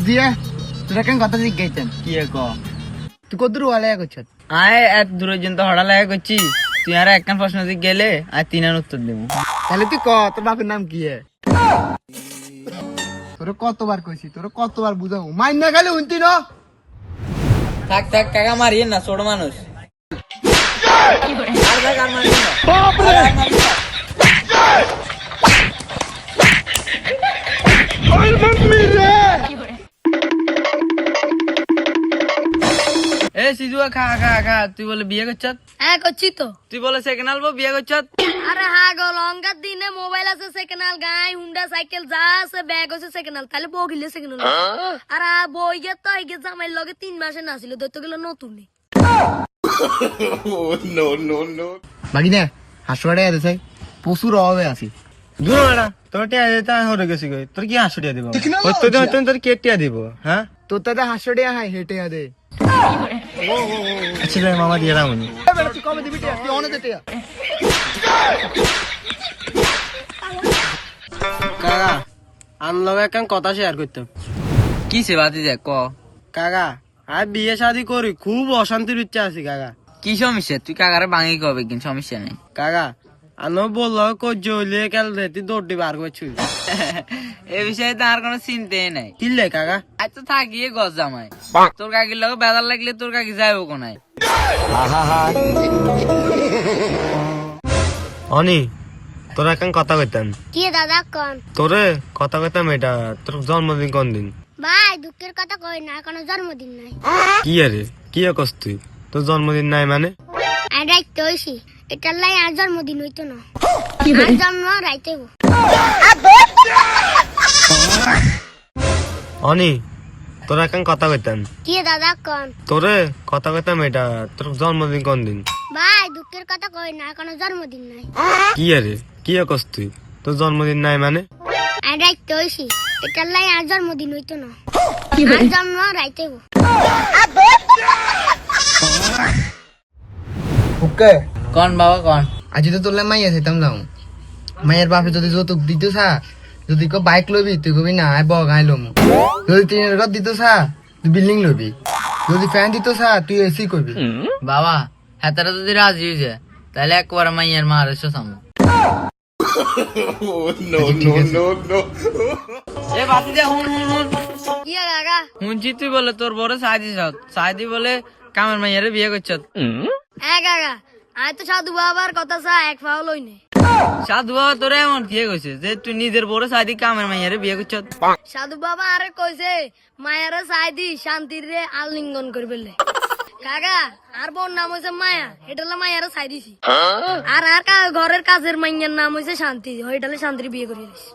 দিয়ে তোরা কেন কথা জিজ্ঞাসেন কি ক তুই কত দূর ওয়ালা করছ আয় এত দূরের জন্য হড়া লাগা করছি তুই আর একখান প্রশ্ন দিক গেলে আর তিনার উত্তর দেবো। তাহলে তুই ক তোর বাপের নাম কি তোর কতবার কইছি তোর কতবার বুঝাবো মাইন না খালি উনতি না থাক থাক কাকা মারিয়ে না ছোট মানুষ আর থাক আর মারিয়ে না। এ সিজুয়া খা খা খা তুই বলে বিয়ে করছত? হ্যাঁ করছি তো। তুই বলে সেকেন্ড আলবো বিয়ে করছত? আরে হ্যাঁ গো লঙ্কার দিনে মোবাইল আছে সেকেন্ড হ্যান্ড গাই হুন্ডা সাইকেল যা আছে ব্যাগ আছে সেকেন্ড হ্যান্ড তাহলে বউ গিলে সেকেন্ড হ্যান্ড আর বই গে তো আগে জামাইর লগে 3 মাসে নাছিল দৈত্য গেল নতুন বাকি না হাসুয়াড়ে আছে চাই প্রচুর অভাবে আছি দূর না তোর টিয়া দিতে হরে গেছি গই তোর কি হাসু টিয়া দিব তোর কে টিয়া দিব হ্যাঁ তোর তাতে হাসুয়াড়ে হাই হেঁটে দে আচ্ছা রে মামা দিয়ে রামনি তুই কবে দিবি টিয়া তুই অনে দে টিয়া কাকা আনলগে একখান কথা শেয়ার করতে কি সে বাতি দেখ ক কাকা আর বিয়ে শাদি করি খুব অশান্তির ইচ্ছা আছে কাকা কি সমস্যা তুই কাকারে ভাঙি কবে কিন্তু সমস্যা নেই। কাকা আনো বললো কইলে কাল রাতে দৌড়ি বার করছি এ বিষয়ে তো আর কোনো চিন্তাই নাই। কিনলে কাকা আজ তো থাকিয়ে গছ জামাই তোর কাকির লগে বেদার লাগলে তোর কাকি যাইব কোনাই। অনি তোর একখান কথা কইতাম কি দাদা কোন তোরে কথা কইতাম এটা তোর জন্মদিন কোন দিন ভাই দুঃখের কথা কই না কোনো জন্মদিন নাই কি আরে কি কস তুই তোর জন্মদিন নাই মানে আর রাইতে হইছি এটার লাই আর জন্মদিন হইতো না আর জন্ম রাইতে গো অনি তোর একখান কথা কইতাম কি দাদা কোন তোরে কথা কইতাম এটা তোর জন্মদিন কোন দিন ভাই দুঃখের কথা কই না কোনো জন্মদিন নাই কি আরে কি কস তুই তোর জন্মদিন নাই মানে আর রাইতে হইছি এটার লাই আর জন্মদিন হইতো না আর জন্ম রাইতে গো ওকে কন বাবা কন আজি তো তোরলে মাইয়া যেতাম যাও মাইয়ের বাপে যদি যৌতুক দিত সা যদি কেউ বাইক লবি তুই কবি না আয় বগ আই লম যদি টিনের ঘর দিত সা তুই বিল্ডিং লবি যদি ফ্যান দিত সা তুই এসি করবি বাবা হাতারা যদি রাজি হয়ে যায় তাহলে একবার মাইয়ার মার এসো সামনে। এ বাতি দে হুন হুন হুন কি কাকা শুনছি তুই বলে তোর বড় সাইদি বলে কামের মাইয়ারে বিয়ে করছত। হ্যাঁ কাকা আমি তো সাধু বাবার কথা চা এক পাও লই নে সাধু বাবা তোরে এমন কি কইছে যে তুই নিজের বড় সাইদি কামের মাইয়ারে বিয়ে করছত? সাধু বাবা আরে কইছে মায়ারে চাই দি শান্তির রে আলিঙ্গন করে ফেললে কাকা আর বোন নাম হইছে মায়া এটালে মায়ারে চাই দিছি আর আর ঘরের কাজের মাইয়ার নাম হইছে শান্তি ওইটালে শান্তির বিয়ে করে দিছি।